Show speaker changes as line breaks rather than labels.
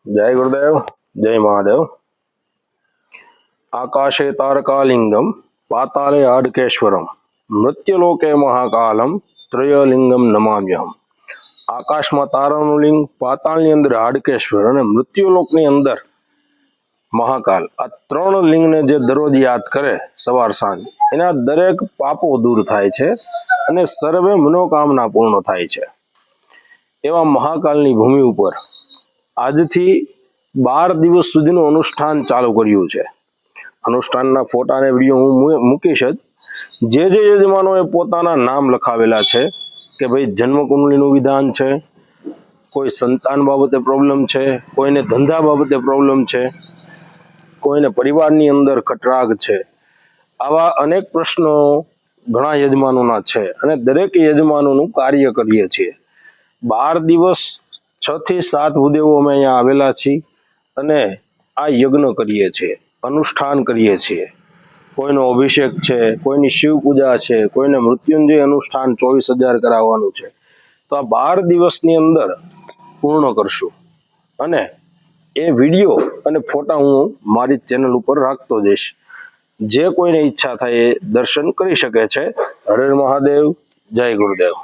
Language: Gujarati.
जय गुरुदेव, जय महादेव। आकाशे तारकालिंगम पाताले आडकेश्वरम मृत्युलोके महाकालम त्रयलिंगम नमाम्यहम। आकाश में तारानुं लिंग, पाताळनी अंदर हाडकेश्वर अने मृत्युलोकनी अंदर महाकाल, आ त्रण लिंग ने जे दररोज याद करे सवार सांज एना दरेक पापो दूर थाय छे अने सर्वे मनोकामना पूर्ण थाय छे। एवा महाकालनी भूमि उपर આજથી 12 દિવસ સુધીનું અનુષ્ઠાન ચાલુ કર્યું છે। અનુષ્ઠાનના ફોટા અને વિડીયો હું મૂકીશ જ। જે યજમાનોએ પોતાના નામ લખાવેલા છે કે ભાઈ જન્મ કુંડલીનું વિધાન છે, કોઈ સંતાન બાબતે પ્રોબ્લેમ છે, કોઈને ધંધા બાબતે પ્રોબ્લેમ છે, કોઈને પરિવારની અંદર ખટરાગ છે, આવા અનેક પ્રશ્નો ઘણા યજમાનોના છે અને દરેક યજમાનોનું કાર્ય કરીએ છીએ। 12 દિવસ 6 થી 7 ભૂદેવો અમે અહીંયા આવેલા છીએ અને આ યજ્ઞ કરીએ છીએ, અનુષ્ઠાન કરીએ છીએ। કોઈનો અભિષેક છે, કોઈની શિવ પૂજા છે, કોઈને મૃત્યુંજય અનુષ્ઠાન 24,000 કરાવવાનું છે। તો આ 12 દિવસની અંદર પૂર્ણ કરશું અને એ વિડીયો અને ફોટા હું મારી ચેનલ ઉપર રાખતો જઈશ। જે કોઈને ઈચ્છા થાય એ દર્શન કરી શકે છે। હર હર મહાદેવ, જય ગુરુદેવ।